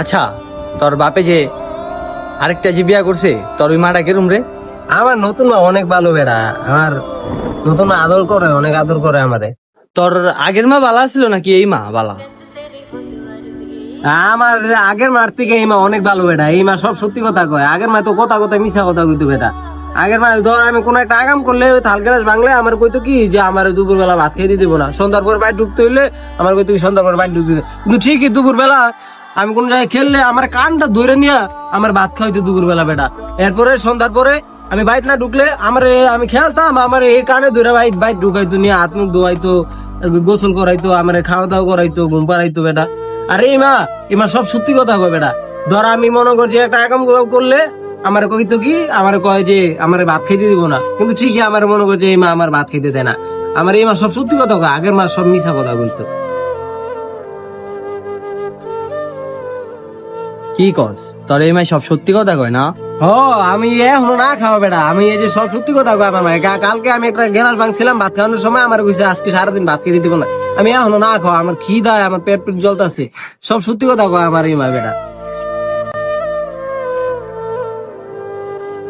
আচ্ছা, তোর বাপে যে আরেকটা যে বিয়া করছে, তোর ওই মাটা কেরম রে? আমার নতুন মা অনেক ভালো বেড়া। আমার নতুন মা আদর করে, অনেক আদর করে আমারে। তোর আগের মা বালা ছিল নাকি এই মা বালা? আমার আগের মার থেকে এই মা অনেক ভালো বেটা। এই মা সব সত্যি কথা কয়। আগের মা তো কথা কথা মিশা কথা কইতো বেটা। আগের মা ধর আমি কোন একটা আগাম করলে ওই থাল গ্লাস ভাঙলে আমার কইতো কি যে আমার দুপুর বেলা ভাত খেয়ে দিয়ে দিব না, সন্ধ্যার পর বাইরে ঢুকতে হইলে আমার কইতো কি সন্ধ্যার পর বাইরে ঢুকতে দিতে। কিন্তু ঠিকই দুপুর বেলা আমি কোন জায়গায় খেললে আমার কানটা ধরে নিয়ে আমার ভাত খাওয়াইতো দুপুর বেলা বেটা। এরপরে সন্ধ্যার পরে আমি বাইট না ঢুকলে আমার আমি খেলতাম, আমার এই কানে ধরে বাইট ঢুকাইতো, নিয়ে হাত মুখ ধোয়াইতো, গোসল করাইতো, আমার খাওয়া দাওয়া করাইতো, ঘুম পাড়াইতো বেটা। আর এই মা সব সত্যি কথা কয় বেটা। ধর আমি মনে করছি একটা আগাম করলে আমার কইতো কি, আমার কয় যে আমার ভাত খাইতে দিব না, কিন্তু ঠিকই আমার মনে করছে এই মা আমার ভাত খাইতে দেয় না। আমার এই মা সব সত্যি কথা কয়, আগের মা সব মিছা কথা বলতো। কি কস, তোর এই মাই সব সত্যি কথা কয় না? ও আমি এখনো না খাওয়া বেটা। আমি এই যে সব সত্যি কথা কয় আমার মায়ের। কালকে আমি একটা গেলাস ভাঙছিলাম ভাত খাওয়ানোর সময়, আমার কইছে আজকে সারাদিন ভাত খেতে দিব না। আমি এখনো না খাওয়া, আমার খিদা, আমার পেট জ্বলতাছে। সব সত্যি কথা কয় আমার এই মা বেটা।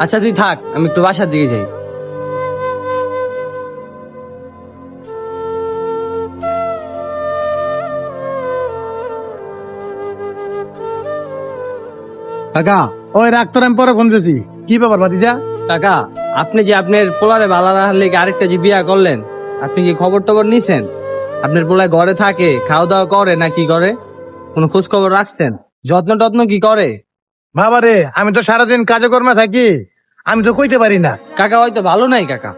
আচ্ছা তুই থাক, আমি একটু বাসার দিকে যাই। কাকা ওই রাখতো আমি পরে ফোন দিয়েছি। কি ব্যাপার ভাতিজা? কাকা, আপনি যে আপনার পোলারে বালা রাখার লেগে আরেকটা যে বিয়া করলেন, আপনি কি খবর টবর নিছেন? আপনার পোলায় ঘরে থাকে, খাওয়া দাওয়া করে না কি করে? কোনো খোঁজ খবর রাখছেন? যত্ন টত্ন কি করে? বাবা রে, আমি তো সারাদিন কাজে কর্মে থাকি, আমি তো কইতে পারি না। কাকা হয়তো ভালো নাই, কাকা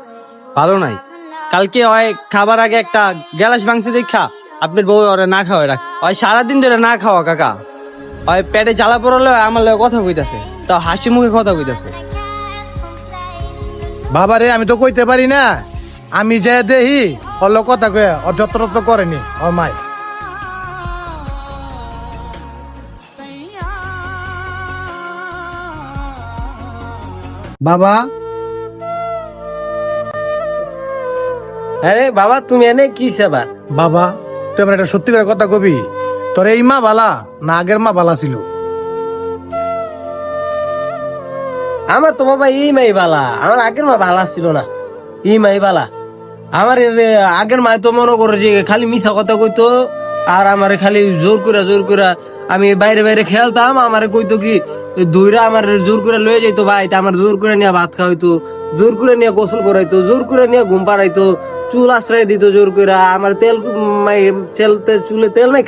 ভালো নাই। কালকে হয় খাবার আগে একটা গ্যালাস ভাঙছে দেখা আপনার বউ ওরা না খাওয়া রাখছে। হয় সারাদিন ধরে না খাওয়া কাকা। হয় পেটে জ্বালা পড়লে আমার লগে কথা কইতাছে, তো হাসি মুখে কথা কইতাছে। বাবা রে, আমি তো কইতে পারি না। আমি যে দেহি ওর লোক কথা কয়ে ওর যত্ন করেনি ওর মায়। বাবা, আরে বাবা তুমি এনে কি সেবা? বাবা তুই আমার একটা সত্যি করে কথা কবি, তোর এই মা বালা না আগের মা বালা ছিল? আমার তো বাবা এই মাই বালা, আমার আগের মা বালা ছিল না। এই মাই বালা। আমার আগের মা তো মনে করো যে খালি মিছা কথা কইতো, আর আমারে খালি জোর করে আমি বাইরে বাইরে খেলতাম, আমারে কইতো কি দইরা আমার জোর করে লয়ে যাইতো ভাই, তা আমার জোর করে নিয়ে ভাত খাওয়াইতো, জোর করে নিয়ে গোসল করাইতো, জোর করে নিয়ে ঘুম পাড়াইতো, চুল আশ্রয় দিত জোর করে, আমার তেল চুলে তেল মাই